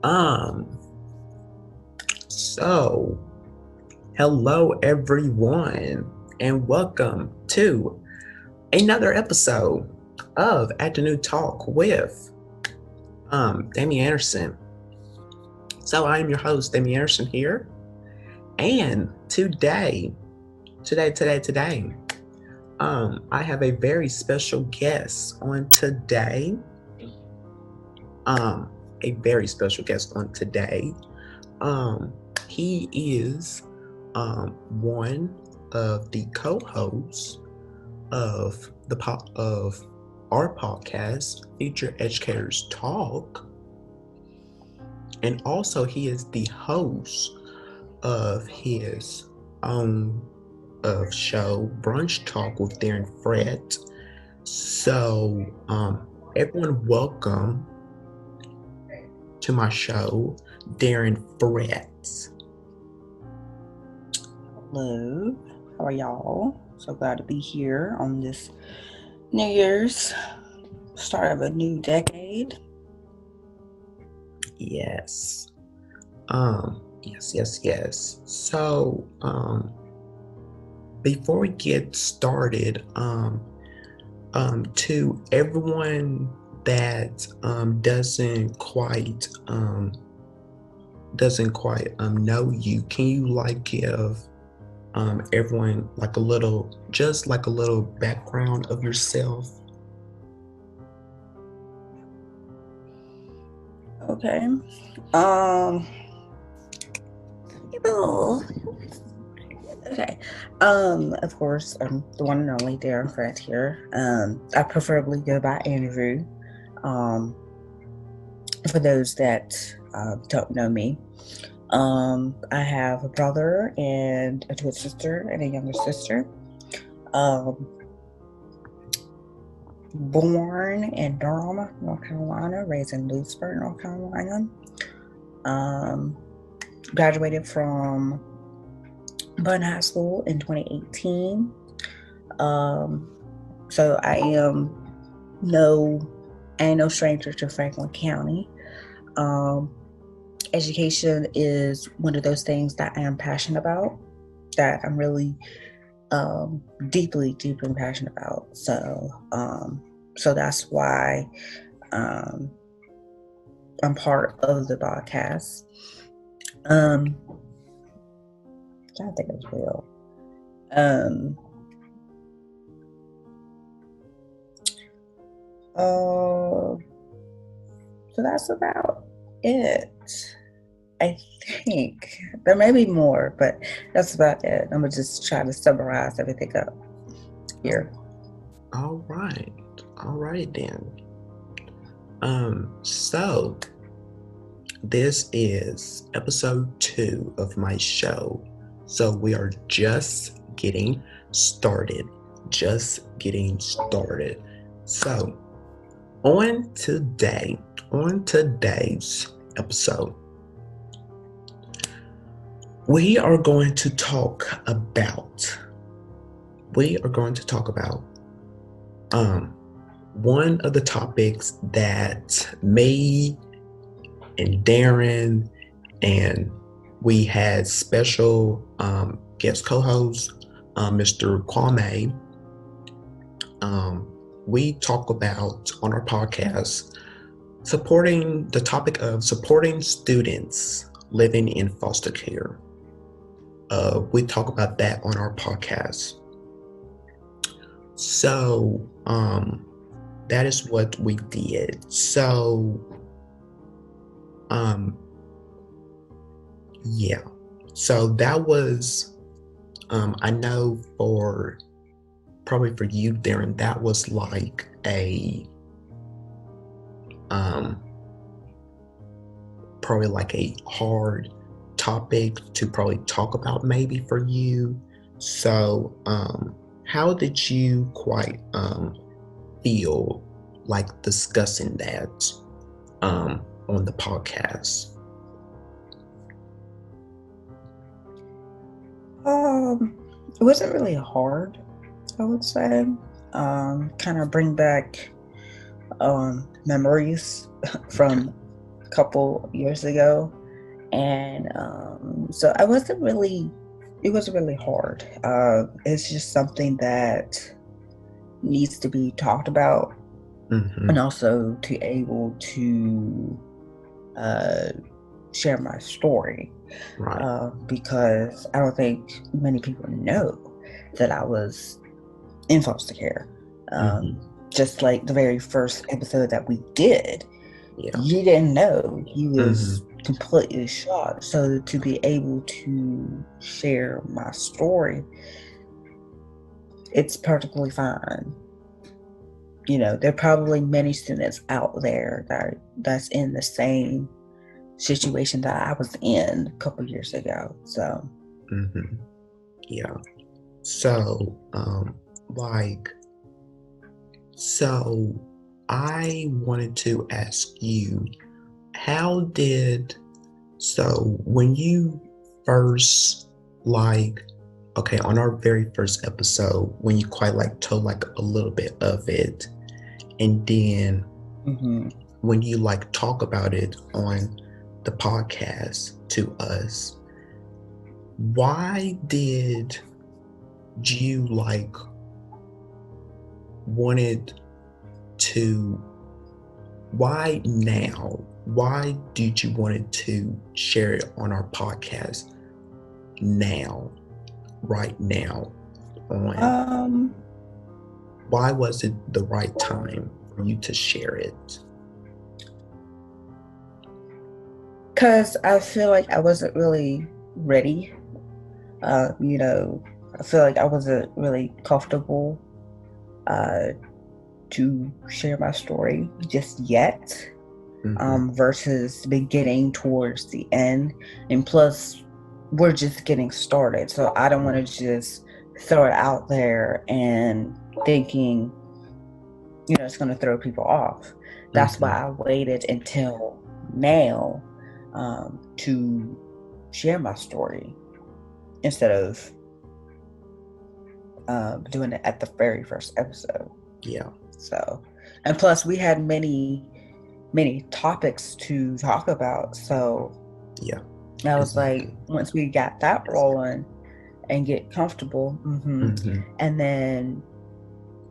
Um, so hello everyone, and welcome to another episode of Afternoon Talk with Damian Anderson. So I am your host, Damian Anderson here, and today, I have a very special guest on today. Um, a very special guest on today. Um, he is one of the co-hosts of of our podcast, Future Educators Talk, and also he is the host of his own show, Brunch Talk with Darren Frett. So, everyone, welcome to my show, Darren Frett. Hello, how are y'all? So glad to be here on this New Year's start of a new decade. Yes. Yes. So, before we get started, to everyone that doesn't quite know you, can you like give everyone like a little background of yourself? Okay. Um. oh, Okay. Of course, I'm the one and only Darren Frett here. I preferably go by Andrew. Um, for those that don't know me. I have a brother and a twin sister and a younger sister. Um, Born in Durham, North Carolina, raised in Lewisburg, North Carolina. Um, Graduated from Bun High School in 2018. Um, so no, I ain't no stranger to Franklin County. Um, Education is one of those things that I am passionate about, that I'm really deeply passionate about. So that's why um, I'm part of the podcast. I'm trying to think as well. So that's about it. I think there may be more, but that's about it. I'm gonna just try to summarize everything up here. All right then. So this is episode 2 of my show. So we are just getting started. So on today's episode, we are going to talk about one of the topics that me and Darren, and we had special guest co-host Mr. Kwame. We talk about on our podcast the topic of supporting students living in foster care. We talk about that on our podcast. So that is what we did. So yeah. So that was I know probably for you, Darren, that was like probably like a hard topic to probably talk about maybe for you. So how did you quite feel like discussing that on the podcast? It wasn't really hard, I would say. Kind of bring back memories from a couple years ago, and so I wasn't really. It was really hard. It's just something that needs to be talked about, Mm-hmm. and also to able to uh, share my story, Right. because I don't think many people know that I was in foster care. Mm-hmm. Just like the very first episode that we did, Yeah. he didn't know. He Mm-hmm. was completely shocked. So to be able to share my story, it's perfectly fine. There are probably many students out there that's in the same situation that I was in a couple years ago. So, Mm-hmm. Yeah. So, like, so I wanted to ask you, how did, so when you first, like, okay, on our very first episode, when you quite like told like a little bit of it, and then when you like talk about it on the podcast to us, why did you like wanted to, why now? Why did you wanted to share it on our podcast now, right now? On why was it the right time for you to share it? Because I feel like I wasn't really ready. I feel like I wasn't really comfortable to share my story just yet, versus beginning towards the end. And plus, we're just getting started. So I don't want to just throw it out there and thinking, it's going to throw people off. That's why I waited until now to share my story instead of doing it at the very first episode. Yeah. So, and plus we had many topics to talk about. So yeah, I was like, once we got that rolling and get comfortable, and then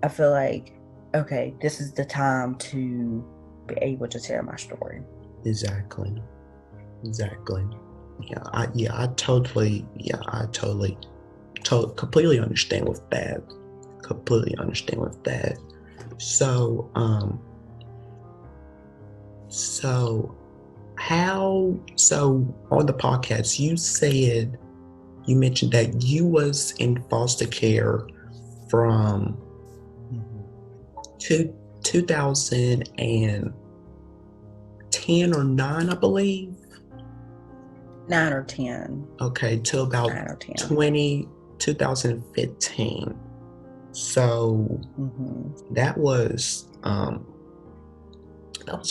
I feel like, okay, this is the time to be able to share my story. Exactly. I totally completely understand with that. So, so on the podcast, you mentioned that you was in foster care from 2010 or 9, I believe. 9 or 10. Okay, till about 2015. So that was a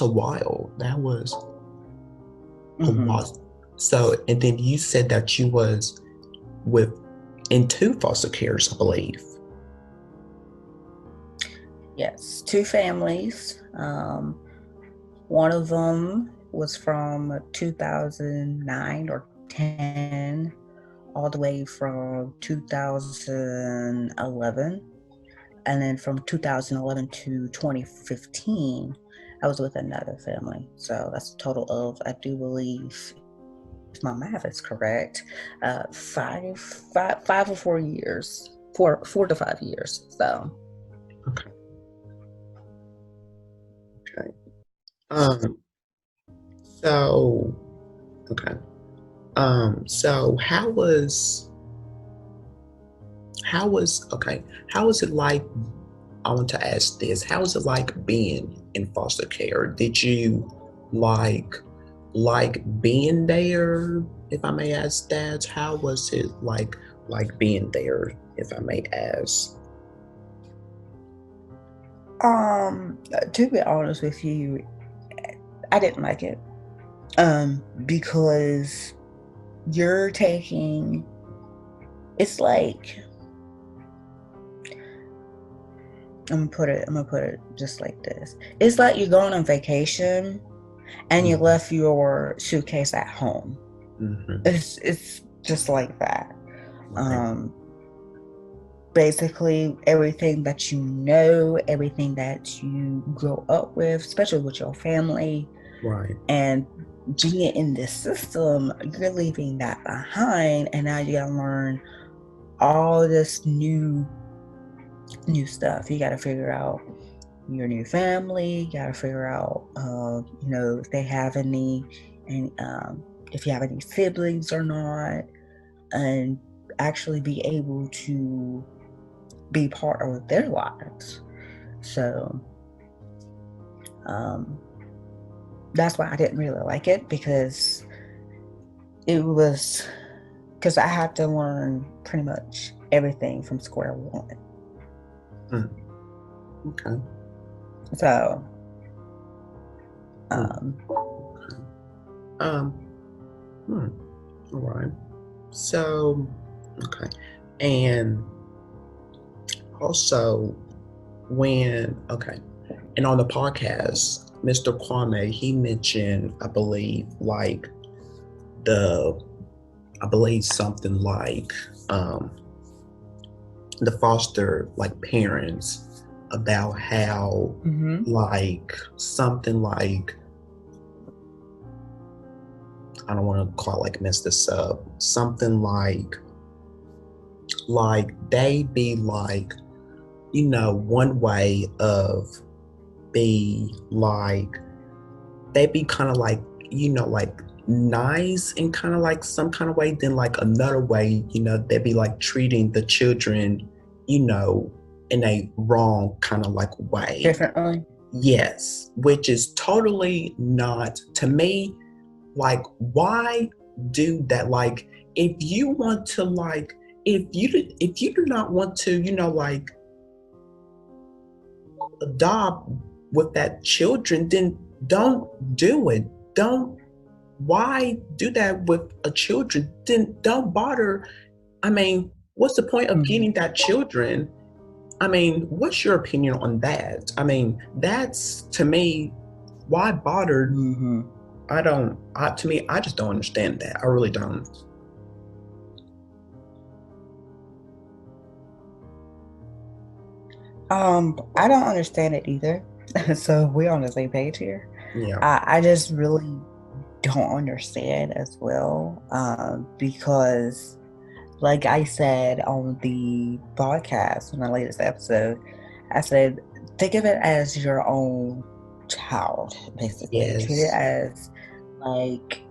while. That was a while. So, and then you said that you was in 2 foster cares, I believe. Yes, 2 families. One of them was from 2009 or 10 all the way from 2011. And then from 2011 to 2015, I was with another family. So that's a total of, I do believe, if my math is correct, 5 or 4 years, 4 to 5 years. So. Okay. So, okay. So how was it like, I want to ask this, how was it like being in foster care? Did you like being there, if I may ask that? How was it like being there, if I may ask? To be honest with you, I didn't like it. Because you're taking, it's like, I'm gonna put it just like this. It's like you're going on vacation and you Mm-hmm. left your suitcase at home. Mm-hmm. It's just like that. Right. Basically everything that you know, everything that you grow up with, especially with your family, Right. and being in this system, you're leaving that behind, and now you gotta learn all this new stuff. You gotta figure out your new family. You gotta figure out, if they have any, and if you have any siblings or not, and actually be able to be part of their lives. So that's why I didn't really like it, because I had to learn pretty much everything from square one. Okay. So all right. So, okay. And also, and on the podcast, Mr. Kwame, he mentioned, I believe, something like the foster parents, about how something like, I don't want to call mess this up, something like they be one way of be they be kind of nice and kind of some kind of way, then another way, they be treating the children, in a wrong kind of way. Differently. Yes, which is totally not, to me, why do that? If you want to if you do not want to, adopt with that children, then don't do it. Why do that with a children? Then don't bother. I mean, what's the point of getting that children? I mean, what's your opinion on that? I mean, that's, to me, why bother? To me, I just don't understand that. I really don't. I don't understand it either. So we're on the same page here. Yeah. I just really don't understand as well, because, like I said on the podcast in the latest episode, I said, think of it as your own child, basically. Yes. Treat it as like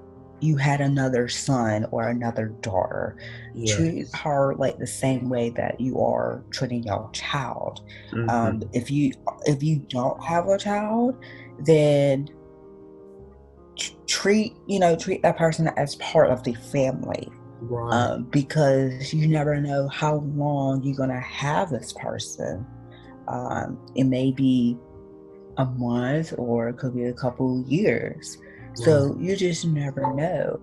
you had another son or another daughter. Yes. Treat her like the same way that you are treating your child. If you don't have a child, then treat that person as part of the family. Right. Because you never know how long you're gonna have this person. It may be a month, or it could be a couple years. So you just never know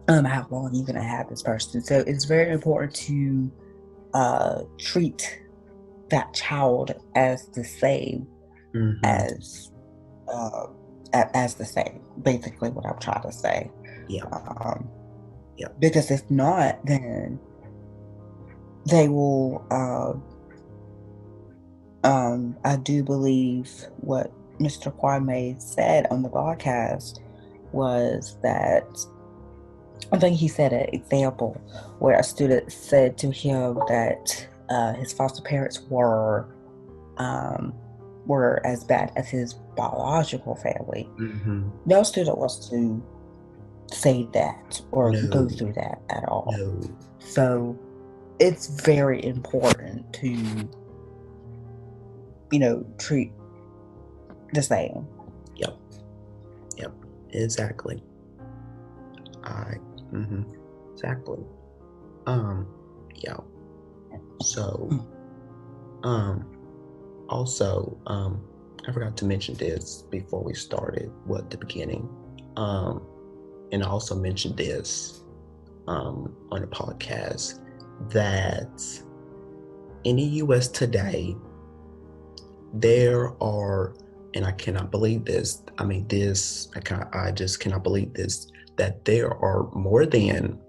how long you're gonna have this person. So it's very important to treat that child as the same as the same. Basically, what I'm trying to say. Yeah. Because if not, then they will. I do believe what Mr. Kwame said on the podcast was that, I think he said an example where a student said to him that his foster parents were as bad as his biological family. No student wants to say that or go through that at all. So it's very important to treat the same. Yep. Exactly. Exactly. Yeah. So, also, I forgot to mention this before we started, the beginning. And I also mentioned this on the podcast, that in the U.S. today, there are and I cannot believe this. I mean, I just cannot believe this, that there are more than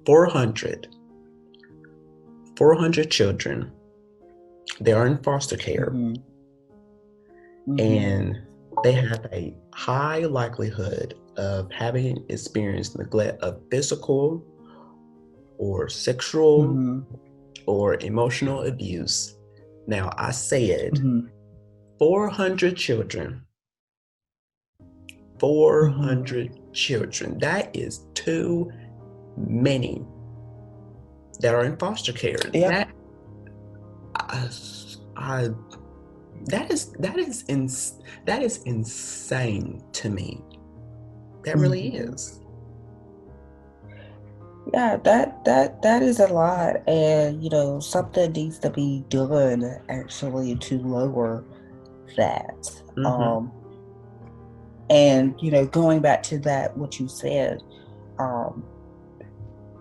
400 children. They are in foster care. And they have a high likelihood of having experienced neglect of physical or sexual or emotional abuse. Now, I said 400 children. 400 children. That is too many that are in foster care. Yeah. That is insane to me. That really is. Yeah, that is a lot, and something needs to be done actually to lower that. And going back to that, what you said,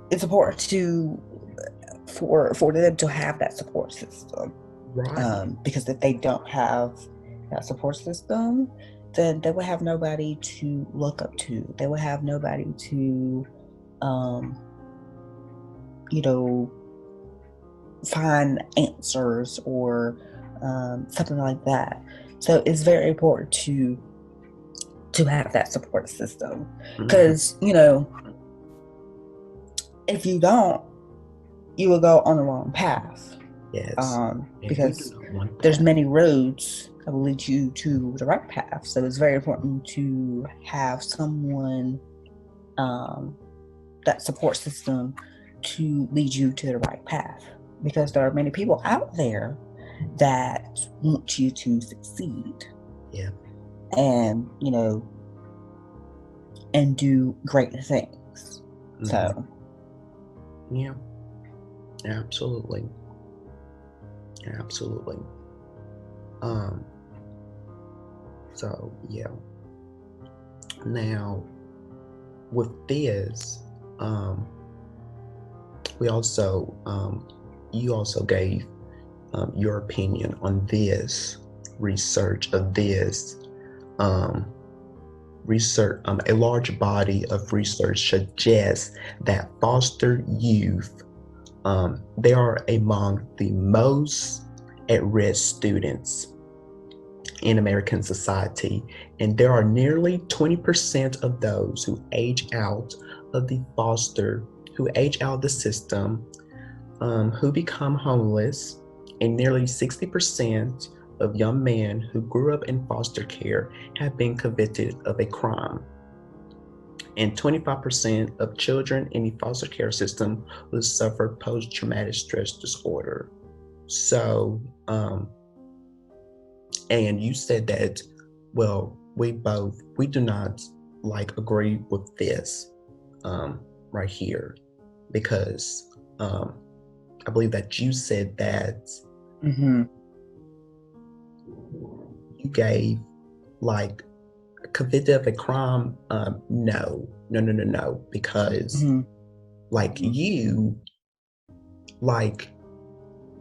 it's important for them to have that support system, right? Because if they don't have that support system, then they will have nobody to look up to. They will have nobody to find answers or something like that. So it's very important to have that support system, because if you don't, you will go on the wrong path. Yes. Because there's many roads that will lead you to the right path. So it's very important to have someone, that support system, to lead you to the right path, because there are many people out there that want you to succeed. Yeah. And and do great things. So yeah, absolutely. So yeah. Now with this, we also you also gave your opinion on this research of this research. A large body of research suggests that foster youth, they are among the most at-risk students in American society, and there are nearly 20% of those who age out of the system, who become homeless, and nearly 60% of young men who grew up in foster care have been convicted of a crime. And 25% of children in the foster care system will suffer post-traumatic stress disorder. So, and you said that, well, we do not agree with this right here, because I believe that you said that you gave convicted of a crime. No, because you,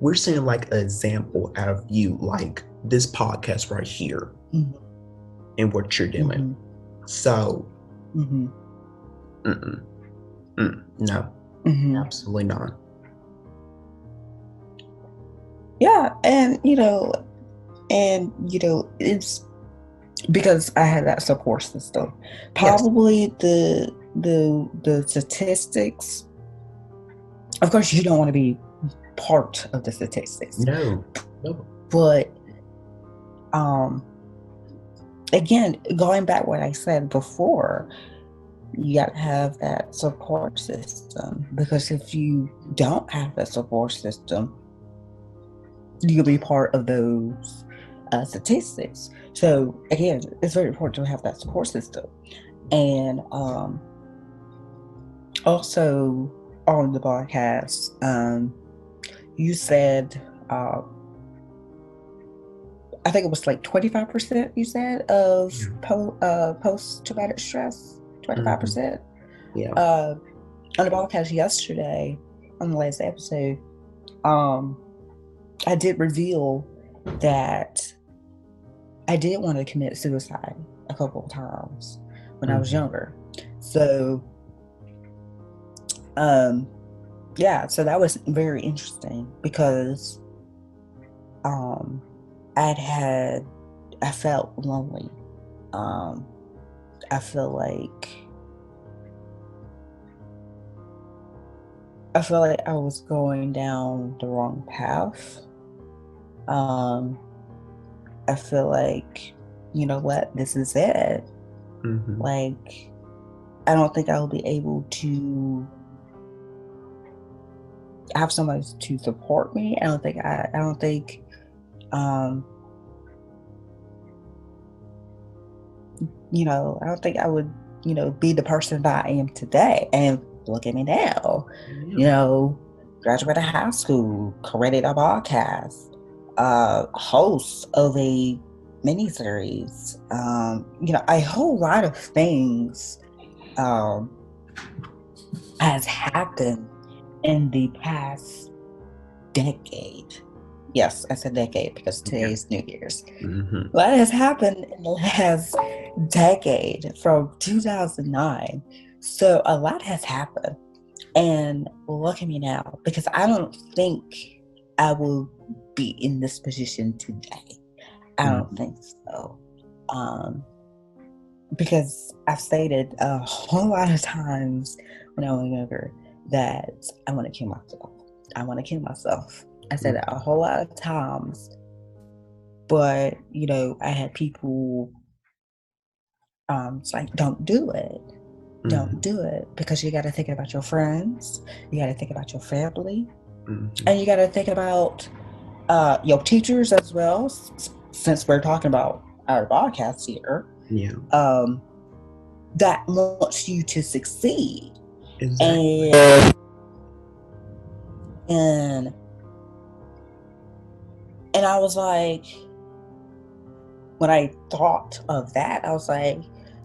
we're seeing an example out of you, this podcast right here, and what you're doing. So no, absolutely not. Yeah, and it's because I had that support system. Probably the statistics. Of course, you don't want to be part of the statistics. No. But again, going back what I said before, you got to have that support system, because if you don't have that support system, you'll be part of those statistics. So again, it's very important to have that support system. And also on the podcast, you said, I think it was 25%, you said, of post-traumatic stress, 25%. Yeah. On the podcast yesterday, on the last episode, I did reveal that I did want to commit suicide a couple of times when I was Mm-hmm. younger. So, yeah, so that was very interesting because um, I felt lonely. Um, I feel like I was going down the wrong path. Um, I feel like, you know what, this is it. Mm-hmm. Like, I don't think I'll be able to have someone to support me. Um, I don't think I would, be the person that I am today. And look at me now, Yeah. you know, graduated high school, created a podcast, host of a miniseries, a whole lot of things um, has happened in the past decade. Yes, I said decade because Yeah. today's New Year's. Mm-hmm. A lot has happened in the last decade from 2009. So a lot has happened. And look at me now, because I don't think I will be in this position today. I don't Mm-hmm. think so. Um, because I've stated a whole lot of times when I was younger that I want to kill myself. I want to kill myself. I said it a whole lot of times, but I had people it's like, don't do it. Mm-hmm. Don't do it, because you got to think about your friends, you got to think about your family, Mm-hmm. and you got to think about your teachers as well. Since we're talking about our podcast here, Yeah. um, that wants you to succeed, Exactly. and and and I was like, when I thought of that, I was like,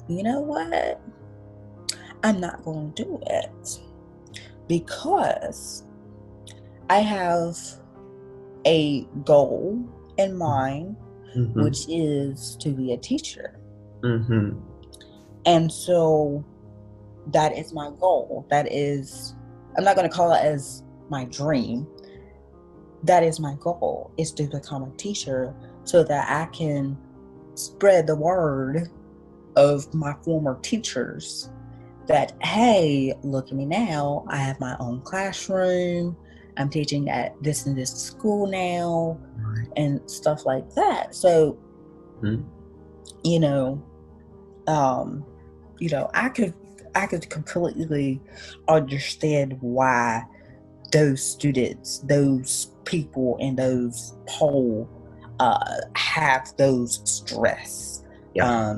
you know what? I'm not going to do it because I have a goal in mind, Mm-hmm. which is to be a teacher. Mm-hmm. And so that is my goal. I'm not going to call it as my dream. That is my goal, is to become a teacher so that I can spread the word of my former teachers that, hey, look at me now. I have my own classroom. I'm teaching at this and this school now, Right. and stuff like that. So, Mm-hmm. you know, um, I could completely understand why those students, those people in those poll have those stress. Yeah.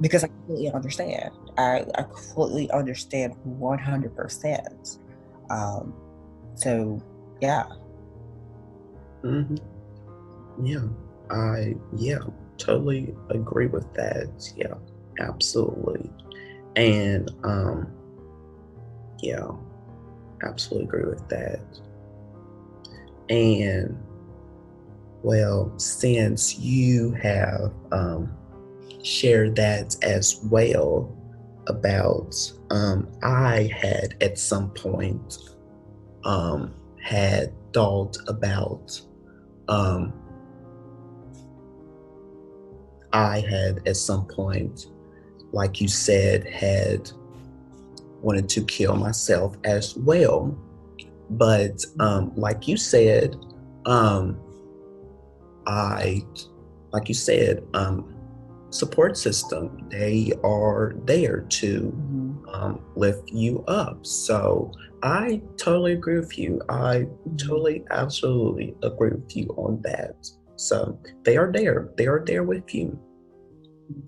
Because I completely understand. I completely understand 100%. Um, so yeah. Mm-hmm. Yeah. Yeah, totally agree with that. Yeah, absolutely. And yeah, absolutely agree with that. And well, since you have shared that as well about I had at some point had thought about um I had at some point, like you said, had wanted to kill myself as well. But like you said, um, I, like you said, support system, they are there to lift you up. So I totally agree with you. I totally, absolutely agree with you on that. So they are there. They are there with you.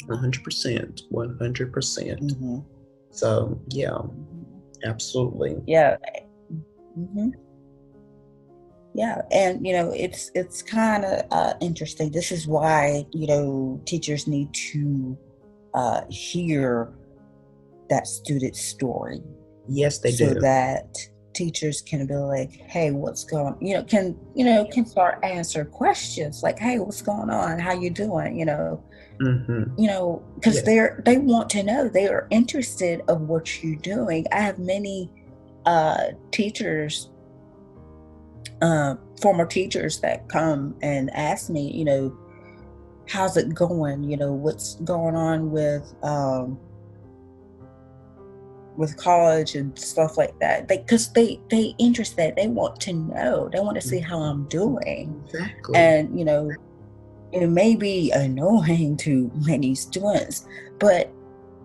100%. 100%. Mm-hmm. So yeah, absolutely. Yeah. Mm-hmm. Yeah, and it's kind of interesting. This is why teachers need to hear that student's story, Yes, they so do. that teachers can be like, hey, what's going, can start answer questions like, hey, what's going on, how you doing, because they want to know, they are interested of what you're doing. I have many teachers, former teachers that come and ask me, how's it going, what's going on with college and stuff like that, because they interested, they want to know, they want to see how I'm doing. Exactly. And it may be annoying to many students, but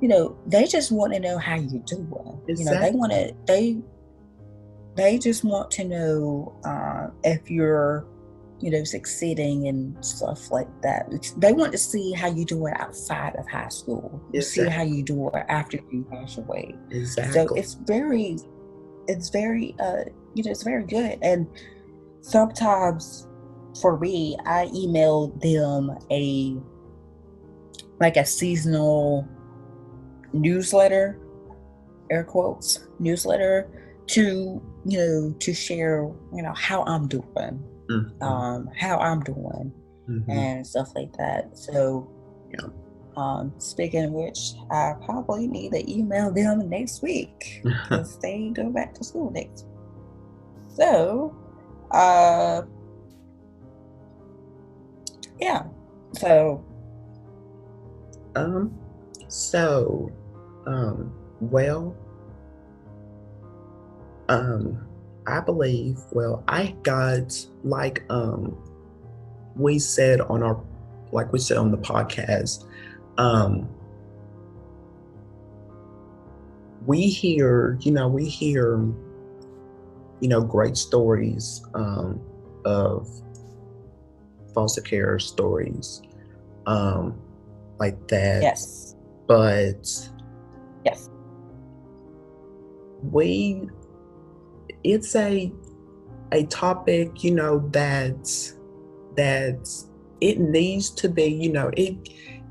they just want to know how you're doing. Exactly. They just want to know if you're succeeding and stuff like that. They want to see how you do it outside of high school. Exactly. See how you do it after you graduate. Exactly. So it's very it's very good. And sometimes for me, I emailed them a seasonal newsletter, air quotes, newsletter, to share how I'm doing, and stuff like that. So speaking of which, I probably need to email them next week because they go back to school next week. So I believe, I got, we said on the podcast, we hear great stories of foster care stories like that. Yes. But yes, it's a topic, that it needs to be,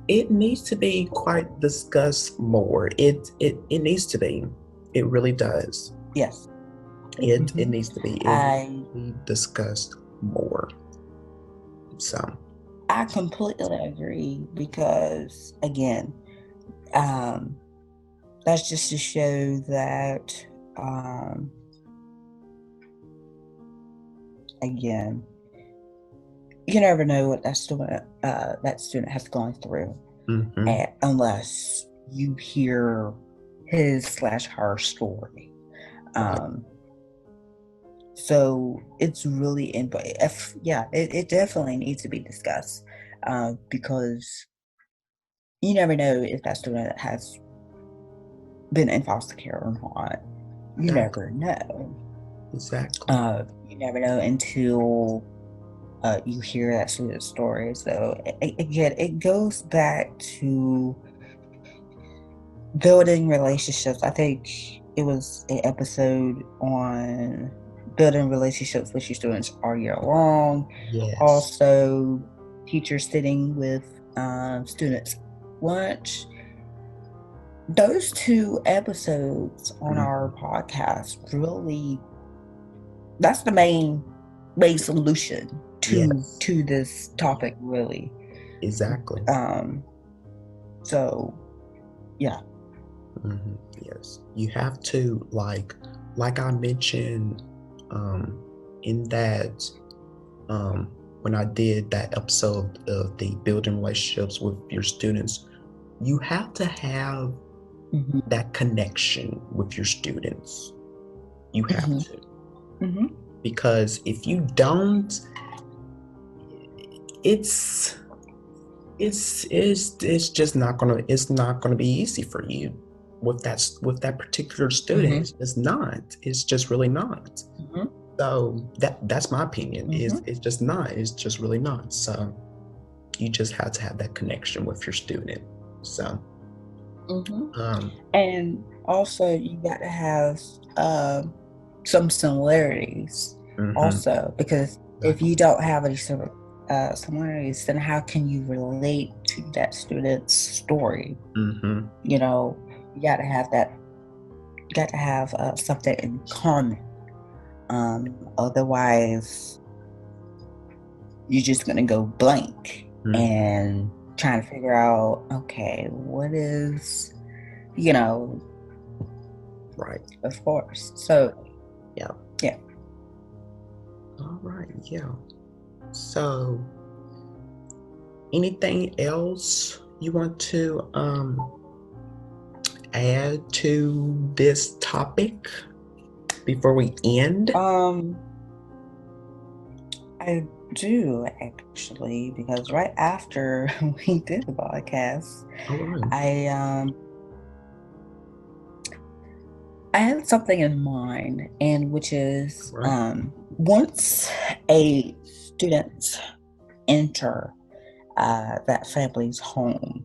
it needs to be quite discussed more. It needs to be. It really does. Yes. It needs to be discussed more. So I completely agree, because again, that's just to show that again, you never know what that student has gone through, unless you hear his/her story. So it's really it definitely needs to be discussed, because you never know if that student has been in foster care or not. You never know. Exactly. You never know until you hear that student's story. So again, it goes back to building relationships. I think it was an episode on building relationships with your students all year long. Yes. Also, teachers sitting with students lunch. Those 2 episodes on our podcast, really, that's the main solution to this topic, really. Exactly. So yeah. Yes, you have to, like I mentioned in that when I did that episode of the building relationships with your students, you have to have that connection with your students. You have to, because if you don't, it's just not gonna be easy for you with that particular student. It's not. It's just really not. So that's my opinion. It's just not. It's just really not. So you just have to have that connection with your student. So and also you got to have some similarities also, because if you don't have any similarities, then how can you relate to that student's story? You got to have that. You got to have something in common. Otherwise, you're just going to go blank and trying to figure out, okay, what is, Right. Of course. So, Yeah. Yeah. All right. Yeah. So, anything else you want to add to this topic before we end? I do actually, because right after we did the podcast, All right. I had something in mind, and which is Right. once a student enter that family's home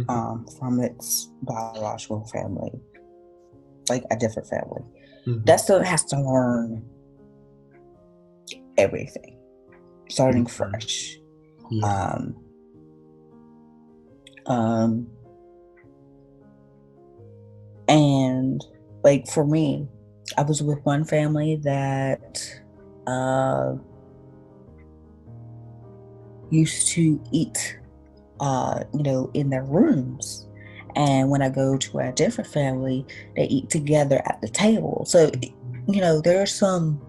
from its biological family, like a different family, that student has to learn everything, starting fresh. Yeah. And like for me, I was with one family that used to eat in their rooms, and when I go to a different family, they eat together at the table. So there are some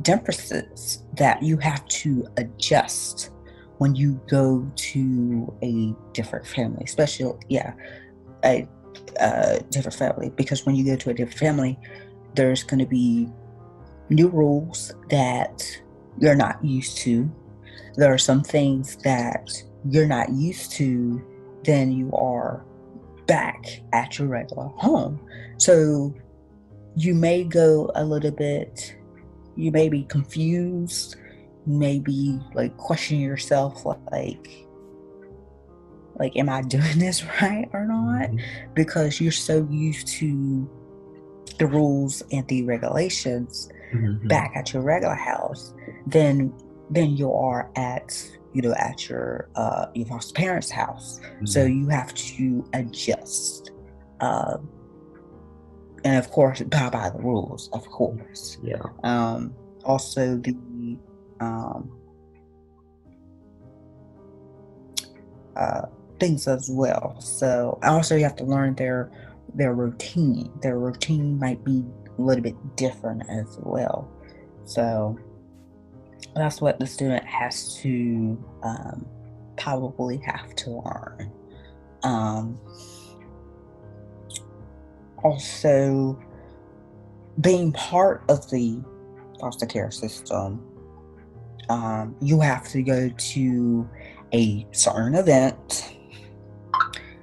differences that you have to adjust when you go to a different family, especially a different family, because when you go to a different family, there's going to be new rules that you're not used to. There are some things that you're not used to than you are back at your regular home. So you may go a little bit, you may be confused, maybe like question yourself, like, am I doing this right or not? Because you're so used to the rules and the regulations back at your regular house than you are at at your foster parents' house. So you have to adjust, and of course by the rules, of course. Also the things as well. So also you have to learn their routine. Their routine might be a little bit different as well. So that's what the student has to probably have to learn. Also, being part of the foster care system, you have to go to a certain event.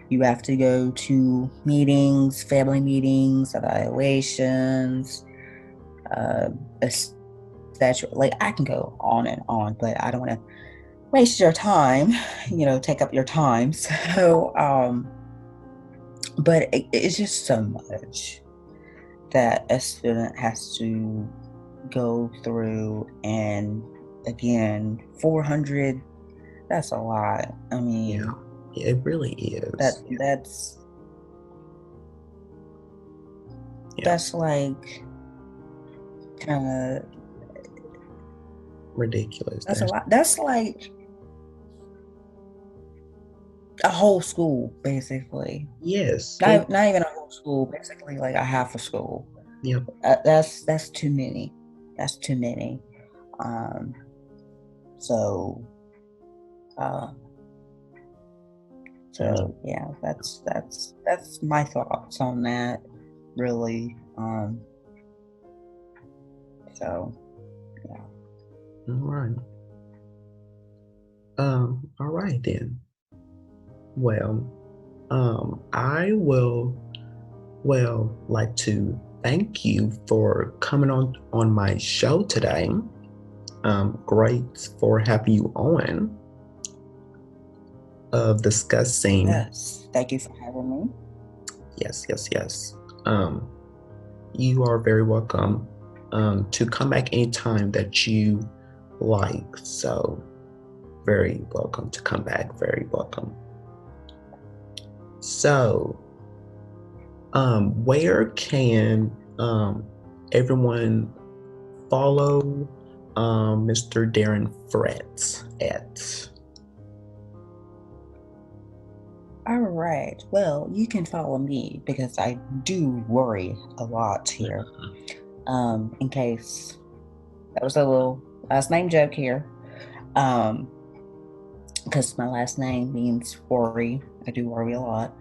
You have to go to meetings, family meetings, evaluations, like I can go on and on, but I don't want to waste your time, take up your time. So, but it's just so much that a student has to go through, and again, 400, that's a lot. I mean, yeah, it really is. That's like kind of ridiculous. That's a lot. That's like a whole school, basically. Yes. Not even a whole school, basically like a half a school. Yep. That's too many. That's too many. So yeah, that's my thoughts on that, really. So yeah. All right then. Well, I will like to thank you for coming on my show today. Great for having you on, of discussing. Yes, thank you for having me. Yes. You are very welcome to come back anytime that you like. So very welcome to come back. Very welcome. So where can everyone follow Mr. Darren Frett at. All right. Well, you can follow me because I do worry a lot here. In case that was a little last name joke here. Because my last name means worry. I do worry a lot.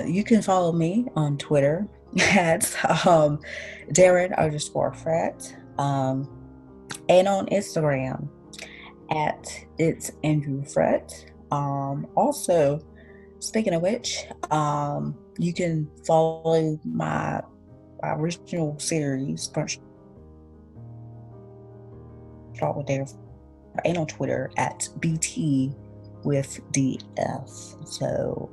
You can follow me on Twitter at Darren_Frett. And on Instagram at It's Andrew Frett. Also, speaking of which, you can follow my original series, Start with Darren, and on Twitter at BT with DF. So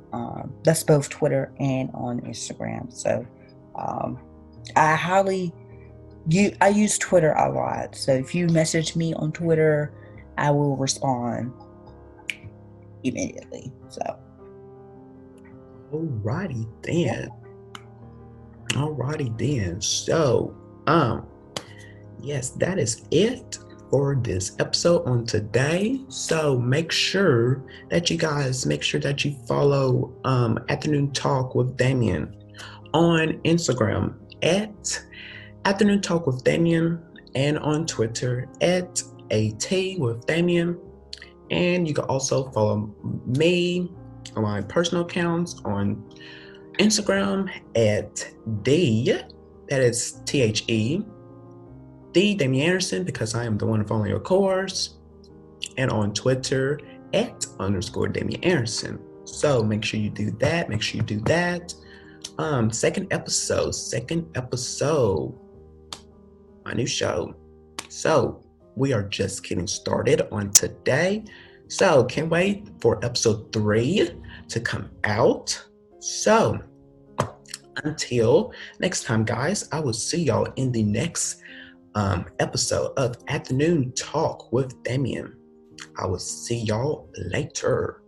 that's both Twitter and on Instagram. So I use Twitter a lot. So if you message me on Twitter, I will respond immediately. So Alrighty then. So, yes, that is it for this episode on today. So make sure that you follow Afternoon Talk with Damian on Instagram at Afternoon Talk with Damian, and on Twitter at AT with Damian. And you can also follow me on my personal accounts on Instagram at that is THE, Damian Anderson, because I am the one following your course, and on Twitter at _Damian Anderson. So make sure you do that. Second episode, my new show. So we are just getting started on today. So can't wait for episode 3 to come out. So until next time, guys, I will see y'all in the next episode of Afternoon Talk with Damian. I will see y'all later.